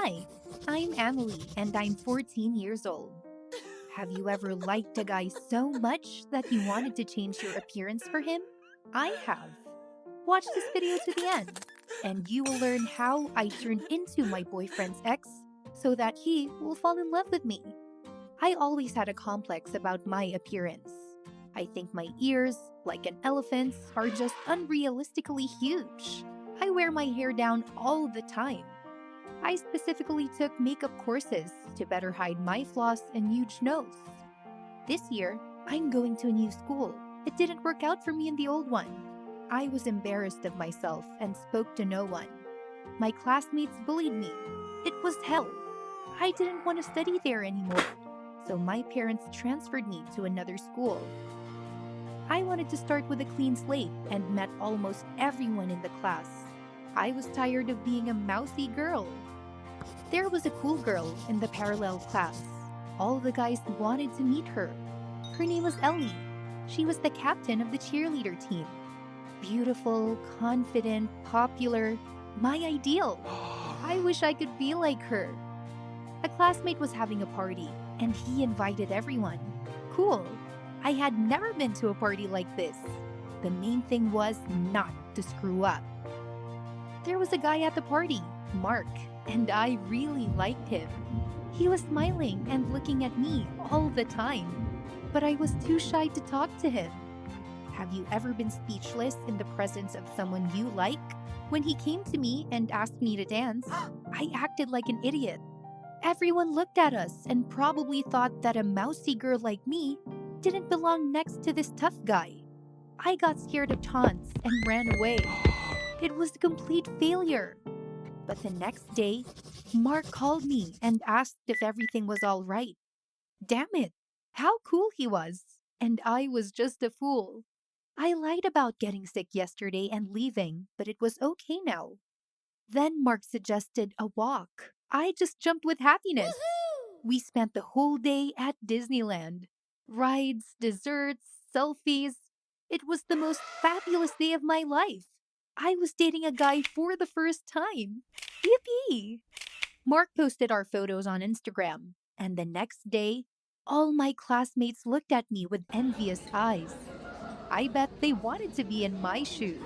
Hi, I'm Emily and I'm 14 years old. Have you ever liked a guy so much that you wanted to change your appearance for him? I have. Watch this video to the end, and you will learn how I turned into my boyfriend's ex so that he will fall in love with me. I always had a complex about my appearance. I think my ears, like an elephant's, are just unrealistically huge. I wear my hair down all the time. I specifically took makeup courses to better hide my flaws and huge nose. This year, I'm going to a new school. It didn't work out for me in the old one. I was embarrassed of myself and spoke to no one. My classmates bullied me. It was hell. I didn't want to study there anymore, so my parents transferred me to another school. I wanted to start with a clean slate and met almost everyone in the class. I was tired of being a mousy girl. There was a cool girl in the parallel class. All the guys wanted to meet her. Her name was Ellie. She was the captain of the cheerleader team. Beautiful, confident, popular, my ideal. I wish I could be like her. A classmate was having a party, and he invited everyone. Cool. I had never been to a party like this. The main thing was not to screw up. There was a guy at the party, Mark, and I really liked him. He was smiling and looking at me all the time, but I was too shy to talk to him. Have you ever been speechless in the presence of someone you like? When he came to me and asked me to dance, I acted like an idiot. Everyone looked at us and probably thought that a mousy girl like me didn't belong next to this tough guy. I got scared of taunts and ran away. It was a complete failure. But the next day, Mark called me and asked if everything was all right. Damn it, how cool he was. And I was just a fool. I lied about getting sick yesterday and leaving, but it was okay now. Then Mark suggested a walk. I just jumped with happiness. We spent the whole day at Disneyland. Rides, desserts, selfies. It was the most fabulous day of my life. I was dating a guy for the first time. Yippee! Mark posted our photos on Instagram, and the next day, all my classmates looked at me with envious eyes. I bet they wanted to be in my shoes.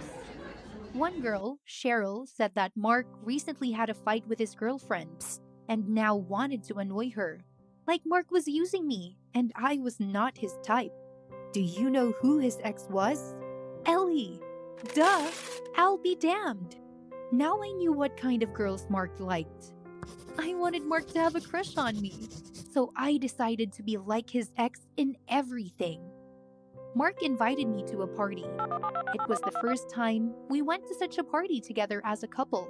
One girl, Cheryl, said that Mark recently had a fight with his girlfriend and now wanted to annoy her. Like Mark was using me, and I was not his type. Do you know who his ex was? Ellie! Duh! I'll be damned! Now I knew what kind of girls Mark liked. I wanted Mark to have a crush on me, so I decided to be like his ex in everything. Mark invited me to a party. It was the first time we went to such a party together as a couple.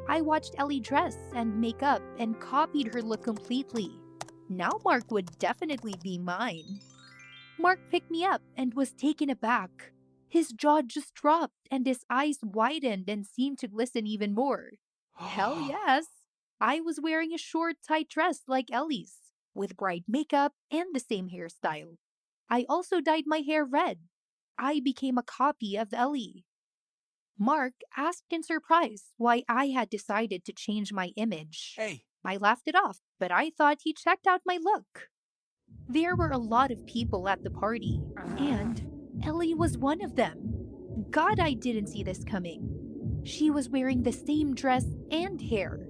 I watched Ellie dress and make up and copied her look completely. Now Mark would definitely be mine. Mark picked me up and was taken aback. His jaw just dropped and his eyes widened and seemed to glisten even more. Hell yes! I was wearing a short, tight dress like Ellie's, with bright makeup and the same hairstyle. I also dyed my hair red. I became a copy of Ellie. Mark asked in surprise why I had decided to change my image. Hey. I laughed it off, but I thought he checked out my look. There were a lot of people at the party, and Ellie was one of them. God, I didn't see this coming. She was wearing the same dress and hair.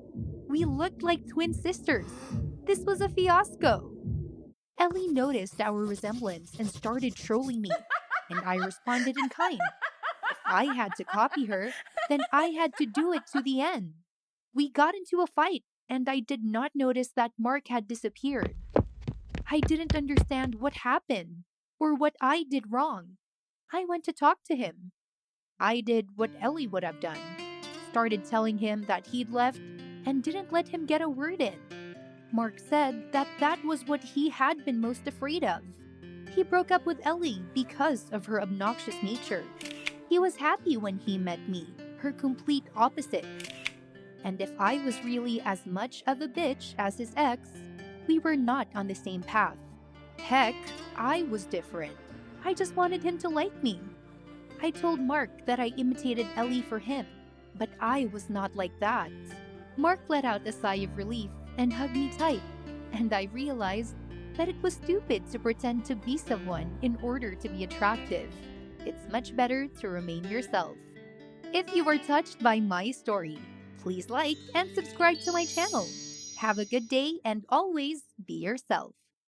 We looked like twin sisters. This was a fiasco. Ellie noticed our resemblance and started trolling me, and I responded in kind. If I had to copy her, then I had to do it to the end. We got into a fight, and I did not notice that Mark had disappeared. I didn't understand what happened or what I did wrong. I went to talk to him. I did what Ellie would have done. Started telling him that he'd left and didn't let him get a word in. Mark said that that was what he had been most afraid of. He broke up with Ellie because of her obnoxious nature. He was happy when he met me, her complete opposite. And if I was really as much of a bitch as his ex, we were not on the same path. Heck, I was different. I just wanted him to like me. I told Mark that I imitated Ellie for him, but I was not like that. Mark let out a sigh of relief and hugged me tight, and I realized that it was stupid to pretend to be someone in order to be attractive. It's much better to remain yourself. If you were touched by my story, please like and subscribe to my channel. Have a good day and always be yourself.